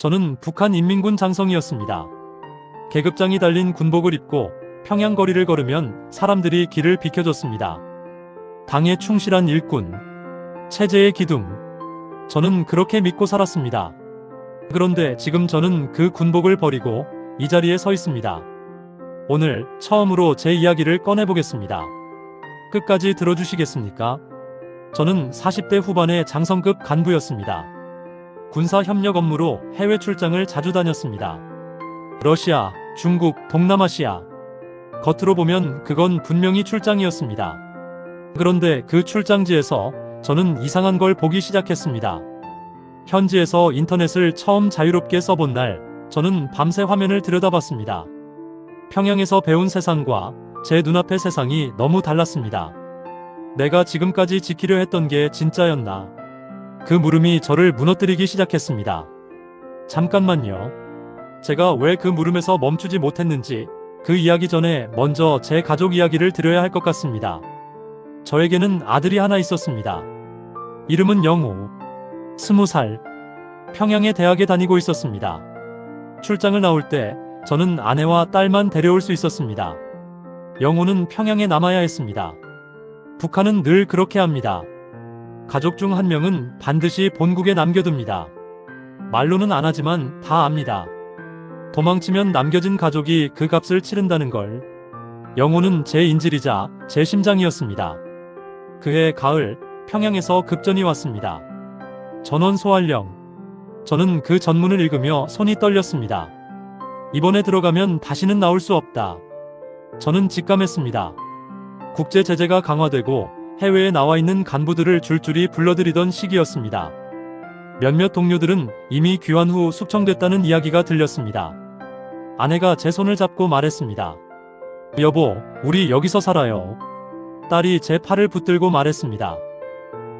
저는 북한 인민군 장성이었습니다. 계급장이 달린 군복을 입고 평양 거리를 걸으면 사람들이 길을 비켜줬습니다. 당에 충실한 일꾼, 체제의 기둥. 저는 그렇게 믿고 살았습니다. 그런데 지금 저는 그 군복을 버리고 이 자리에 서 있습니다. 오늘 처음으로 제 이야기를 꺼내보겠습니다. 끝까지 들어주시겠습니까? 저는 40대 후반의 장성급 간부였습니다. 군사 협력 업무로 해외 출장을 자주 다녔습니다. 러시아, 중국, 동남아시아. 겉으로 보면 그건 분명히 출장이었습니다. 그런데 그 출장지에서 저는 이상한 걸 보기 시작했습니다. 현지에서 인터넷을 처음 자유롭게 써본 날, 저는 밤새 화면을 들여다봤습니다. 평양에서 배운 세상과 제 눈앞의 세상이 너무 달랐습니다. 내가 지금까지 지키려 했던 게 진짜였나? 그 물음이 저를 무너뜨리기 시작했습니다. 잠깐만요. 제가 왜 그 물음에서 멈추지 못했는지 그 이야기 전에 먼저 제 가족 이야기를 드려야 할 것 같습니다. 저에게는 아들이 하나 있었습니다. 이름은 영우. 20살. 평양의 대학에 다니고 있었습니다. 출장을 나올 때 저는 아내와 딸만 데려올 수 있었습니다. 영우는 평양에 남아야 했습니다. 북한은 늘 그렇게 합니다. 가족 중 한 명은 반드시 본국에 남겨둡니다. 말로는 안 하지만 다 압니다. 도망치면 남겨진 가족이 그 값을 치른다는 걸. 영호는 제 인질이자 제 심장이었습니다. 그해 가을, 평양에서 급전이 왔습니다. 전원 소환령. 저는 그 전문을 읽으며 손이 떨렸습니다. 이번에 들어가면 다시는 나올 수 없다. 저는 직감했습니다. 국제 제재가 강화되고 해외에 나와 있는 간부들을 줄줄이 불러들이던 시기였습니다. 몇몇 동료들은 이미 귀환 후 숙청됐다는 이야기가 들렸습니다. 아내가 제 손을 잡고 말했습니다. 여보, 우리 여기서 살아요. 딸이 제 팔을 붙들고 말했습니다.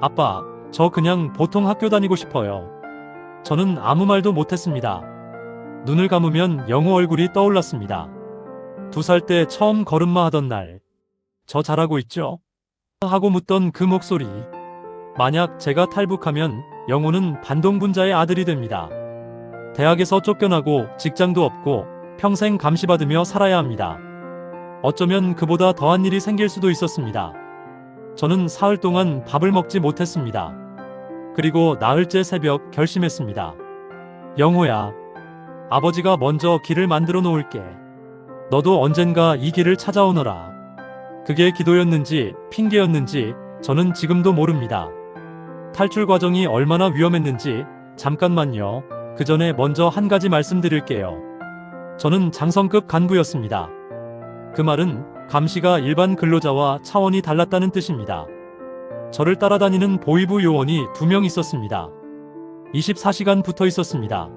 아빠, 저 그냥 보통 학교 다니고 싶어요. 저는 아무 말도 못했습니다. 눈을 감으면 영우 얼굴이 떠올랐습니다. 2살 때 처음 걸음마 하던 날. 저 잘하고 있죠? 하고 묻던 그 목소리. 만약 제가 탈북하면 영우는 반동분자의 아들이 됩니다. 대학에서 쫓겨나고 직장도 없고 평생 감시받으며 살아야 합니다. 어쩌면 그보다 더한 일이 생길 수도 있었습니다. 저는 사흘 동안 밥을 먹지 못했습니다. 그리고 나흘째 새벽 결심했습니다. 영호야, 아버지가 먼저 길을 만들어 놓을게. 너도 언젠가 이 길을 찾아오너라. 그게 기도였는지 핑계였는지 저는 지금도 모릅니다. 탈출 과정이 얼마나 위험했는지 잠깐만요. 그 전에 먼저 한 가지 말씀드릴게요. 저는 장성급 간부였습니다. 그 말은 감시가 일반 근로자와 차원이 달랐다는 뜻입니다. 저를 따라다니는 보위부 요원이 2명 있었습니다. 24시간 붙어 있었습니다.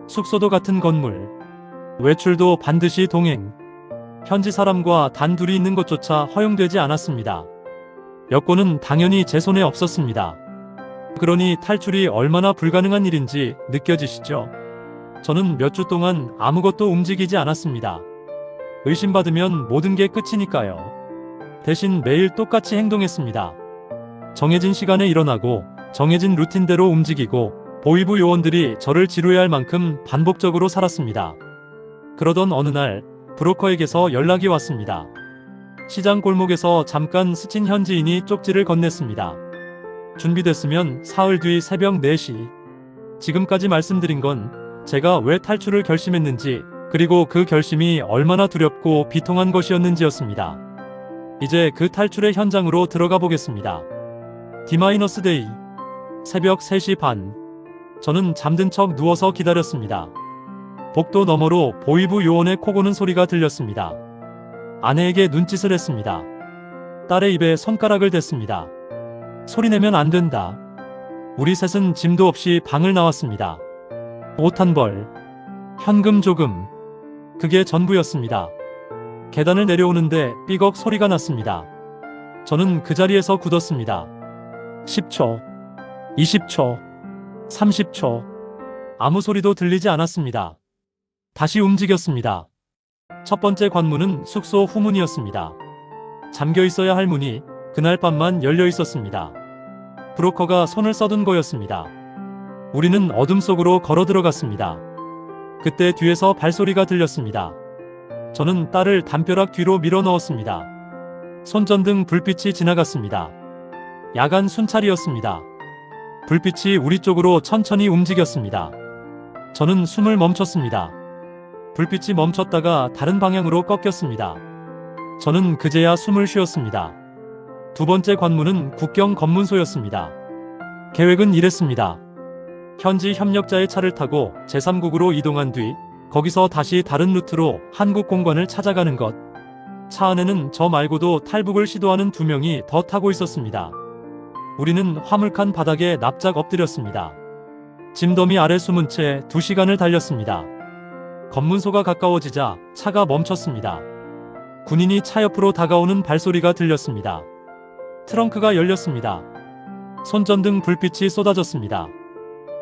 숙소도 같은 건물. 외출도 반드시 동행. 현지 사람과 단둘이 있는 것조차 허용되지 않았습니다. 여권은 당연히 제 손에 없었습니다. 그러니 탈출이 얼마나 불가능한 일인지 느껴지시죠? 저는 몇 주 동안 아무것도 움직이지 않았습니다. 의심받으면 모든 게 끝이니까요. 대신 매일 똑같이 행동했습니다. 정해진 시간에 일어나고 정해진 루틴대로 움직이고 보위부 요원들이 저를 지루해할 만큼 반복적으로 살았습니다. 그러던 어느 날 브로커에게서 연락이 왔습니다. 시장 골목에서 잠깐 스친 현지인이 쪽지를 건넸습니다. 준비됐으면 사흘 뒤 새벽 4시. 지금까지 말씀드린 건 제가 왜 탈출을 결심했는지 그리고 그 결심이 얼마나 두렵고 비통한 것이었는지였습니다. 이제 그 탈출의 현장으로 들어가 보겠습니다. D-데이. 새벽 3시 반. 저는 잠든 척 누워서 기다렸습니다. 복도 너머로 보위부 요원의 코 고는 소리가 들렸습니다. 아내에게 눈짓을 했습니다. 딸의 입에 손가락을 댔습니다. 소리내면 안 된다. 우리 셋은 짐도 없이 방을 나왔습니다. 옷 한 벌, 현금 조금. 그게 전부였습니다. 계단을 내려오는데 삐걱 소리가 났습니다. 저는 그 자리에서 굳었습니다. 10초, 20초, 30초. 아무 소리도 들리지 않았습니다. 다시 움직였습니다. 첫 번째 관문은 숙소 후문이었습니다. 잠겨 있어야 할 문이 그날 밤만 열려 있었습니다. 브로커가 손을 써둔 거였습니다. 우리는 어둠 속으로 걸어 들어갔습니다. 그때 뒤에서 발소리가 들렸습니다. 저는 딸을 담벼락 뒤로 밀어 넣었습니다. 손전등 불빛이 지나갔습니다. 야간 순찰이었습니다. 불빛이 우리 쪽으로 천천히 움직였습니다. 저는 숨을 멈췄습니다. 불빛이 멈췄다가 다른 방향으로 꺾였습니다. 저는 그제야 숨을 쉬었습니다. 두 번째 관문은 국경 검문소였습니다. 계획은 이랬습니다. 현지 협력자의 차를 타고 제3국으로 이동한 뒤 거기서 다시 다른 루트로 한국 공관을 찾아가는 것. 차 안에는 저 말고도 탈북을 시도하는 2명이 더 타고 있었습니다. 우리는 화물칸 바닥에 납작 엎드렸습니다. 짐더미 아래 숨은 채 2시간을 달렸습니다. 검문소가 가까워지자 차가 멈췄습니다. 군인이 차 옆으로 다가오는 발소리가 들렸습니다. 트렁크가 열렸습니다. 손전등 불빛이 쏟아졌습니다.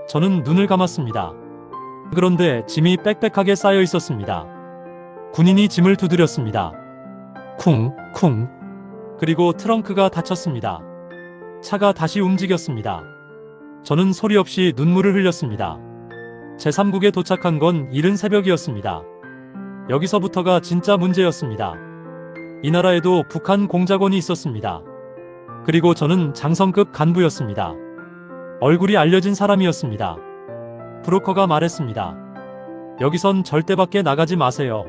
저는 눈을 감았습니다. 그런데 짐이 빽빽하게 쌓여 있었습니다. 군인이 짐을 두드렸습니다. 쿵, 쿵. 그리고 트렁크가 닫혔습니다. 차가 다시 움직였습니다. 저는 소리 없이 눈물을 흘렸습니다. 제3국에 도착한 건 이른 새벽이었습니다. 여기서부터가 진짜 문제였습니다. 이 나라에도 북한 공작원이 있었습니다. 그리고 저는 장성급 간부였습니다. 얼굴이 알려진 사람이었습니다. 브로커가 말했습니다. 여기선 절대 밖에 나가지 마세요.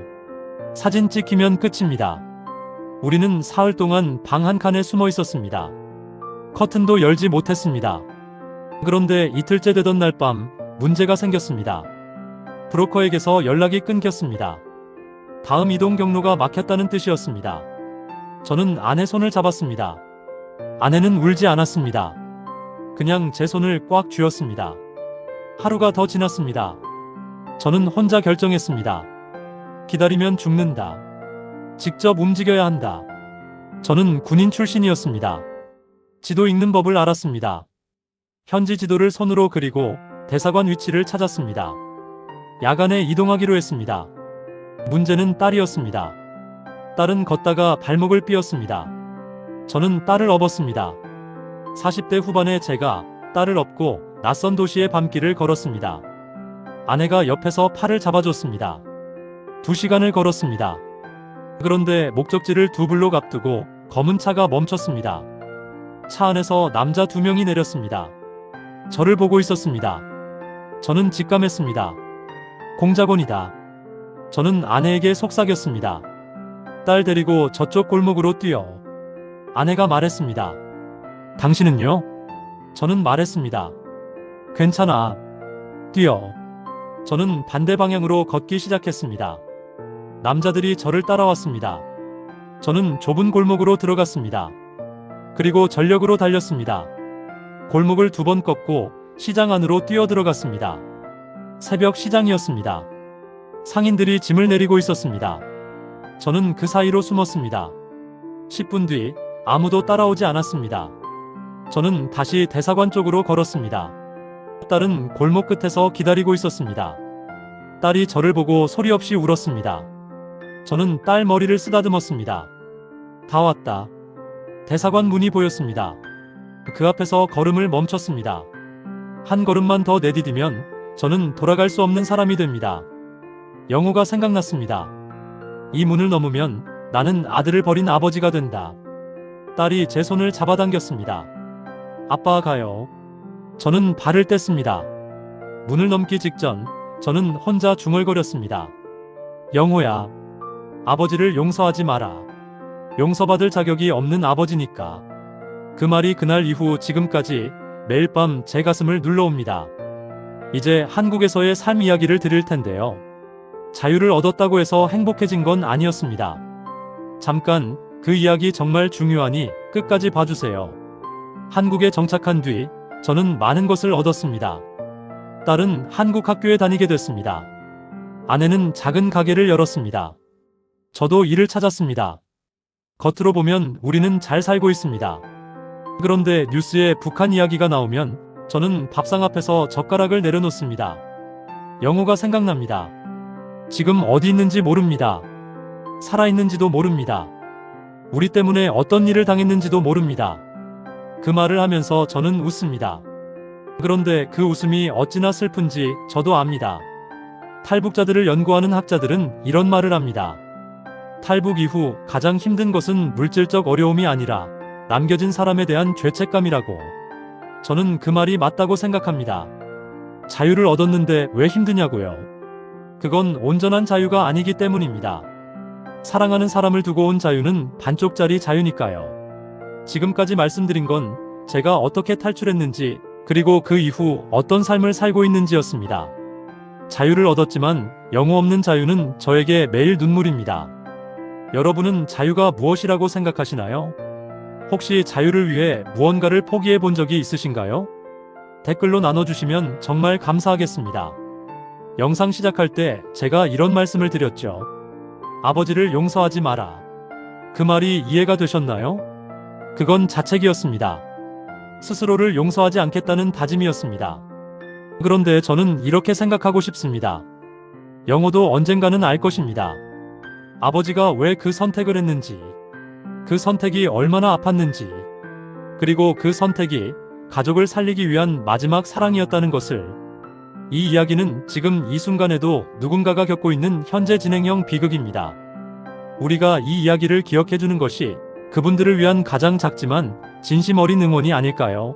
사진 찍히면 끝입니다. 우리는 사흘 동안 방 한 칸에 숨어 있었습니다. 커튼도 열지 못했습니다. 그런데 이틀째 되던 날 밤 문제가 생겼습니다. 브로커에게서 연락이 끊겼습니다. 다음 이동 경로가 막혔다는 뜻이었습니다. 저는 아내 손을 잡았습니다. 아내는 울지 않았습니다. 그냥 제 손을 꽉 쥐었습니다. 하루가 더 지났습니다. 저는 혼자 결정했습니다. 기다리면 죽는다. 직접 움직여야 한다. 저는 군인 출신이었습니다. 지도 읽는 법을 알았습니다. 현지 지도를 손으로 그리고 대사관 위치를 찾았습니다. 야간에 이동하기로 했습니다. 문제는 딸이었습니다. 딸은 걷다가 발목을 삐었습니다. 저는 딸을 업었습니다. 40대 후반의 제가 딸을 업고 낯선 도시의 밤길을 걸었습니다. 아내가 옆에서 팔을 잡아줬습니다. 2시간을 걸었습니다. 그런데 목적지를 2블록 앞두고 검은 차가 멈췄습니다. 차 안에서 남자 2명이 내렸습니다. 저를 보고 있었습니다. 저는 직감했습니다. 공작원이다. 저는 아내에게 속삭였습니다. 딸 데리고 저쪽 골목으로 뛰어. 아내가 말했습니다. 당신은요? 저는 말했습니다. 괜찮아. 뛰어. 저는 반대 방향으로 걷기 시작했습니다. 남자들이 저를 따라왔습니다. 저는 좁은 골목으로 들어갔습니다. 그리고 전력으로 달렸습니다. 골목을 2번 꺾고 시장 안으로 뛰어들어갔습니다. 새벽 시장이었습니다. 상인들이 짐을 내리고 있었습니다. 저는 그 사이로 숨었습니다. 10분 뒤 아무도 따라오지 않았습니다. 저는 다시 대사관 쪽으로 걸었습니다. 딸은 골목 끝에서 기다리고 있었습니다. 딸이 저를 보고 소리 없이 울었습니다. 저는 딸 머리를 쓰다듬었습니다. 다 왔다. 대사관 문이 보였습니다. 그 앞에서 걸음을 멈췄습니다. 한 걸음만 더 내디디면 저는 돌아갈 수 없는 사람이 됩니다. 영호가 생각났습니다. 이 문을 넘으면 나는 아들을 버린 아버지가 된다. 딸이 제 손을 잡아당겼습니다. 아빠 가요. 저는 발을 뗐습니다. 문을 넘기 직전 저는 혼자 중얼거렸습니다. 영호야. 아버지를 용서하지 마라. 용서받을 자격이 없는 아버지니까. 그 말이 그날 이후 지금까지 매일 밤 제 가슴을 눌러옵니다. 이제 한국에서의 삶 이야기를 드릴 텐데요. 자유를 얻었다고 해서 행복해진 건 아니었습니다. 잠깐 그 이야기 정말 중요하니 끝까지 봐주세요. 한국에 정착한 뒤 저는 많은 것을 얻었습니다. 딸은 한국 학교에 다니게 됐습니다. 아내는 작은 가게를 열었습니다. 저도 일을 찾았습니다. 겉으로 보면 우리는 잘 살고 있습니다. 그런데 뉴스에 북한 이야기가 나오면 저는 밥상 앞에서 젓가락을 내려놓습니다. 영호가 생각납니다. 지금 어디 있는지 모릅니다. 살아있는지도 모릅니다. 우리 때문에 어떤 일을 당했는지도 모릅니다. 그 말을 하면서 저는 웃습니다. 그런데 그 웃음이 어찌나 슬픈지 저도 압니다. 탈북자들을 연구하는 학자들은 이런 말을 합니다. 탈북 이후 가장 힘든 것은 물질적 어려움이 아니라 남겨진 사람에 대한 죄책감이라고. 저는 그 말이 맞다고 생각합니다. 자유를 얻었는데 왜 힘드냐고요? 그건 온전한 자유가 아니기 때문입니다. 사랑하는 사람을 두고 온 자유는 반쪽짜리 자유니까요. 지금까지 말씀드린 건 제가 어떻게 탈출했는지, 그리고 그 이후 어떤 삶을 살고 있는지였습니다. 자유를 얻었지만 영혼 없는 자유는 저에게 매일 눈물입니다. 여러분은 자유가 무엇이라고 생각하시나요? 혹시 자유를 위해 무언가를 포기해 본 적이 있으신가요? 댓글로 나눠주시면 정말 감사하겠습니다. 영상 시작할 때 제가 이런 말씀을 드렸죠. 아버지를 용서하지 마라. 그 말이 이해가 되셨나요? 그건 자책이었습니다. 스스로를 용서하지 않겠다는 다짐이었습니다. 그런데 저는 이렇게 생각하고 싶습니다. 영호도 언젠가는 알 것입니다. 아버지가 왜 그 선택을 했는지, 그 선택이 얼마나 아팠는지, 그리고 그 선택이 가족을 살리기 위한 마지막 사랑이었다는 것을. 이 이야기는 지금 이 순간에도 누군가가 겪고 있는 현재 진행형 비극입니다. 우리가 이 이야기를 기억해주는 것이 그분들을 위한 가장 작지만 진심 어린 응원이 아닐까요?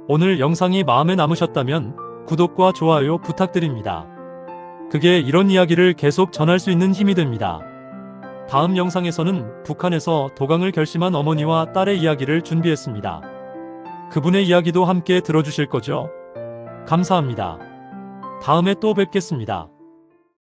오늘 영상이 마음에 남으셨다면 구독과 좋아요 부탁드립니다. 그게 이런 이야기를 계속 전할 수 있는 힘이 됩니다. 다음 영상에서는 북한에서 도강을 결심한 어머니와 딸의 이야기를 준비했습니다. 그분의 이야기도 함께 들어주실 거죠? 감사합니다. 다음에 또 뵙겠습니다.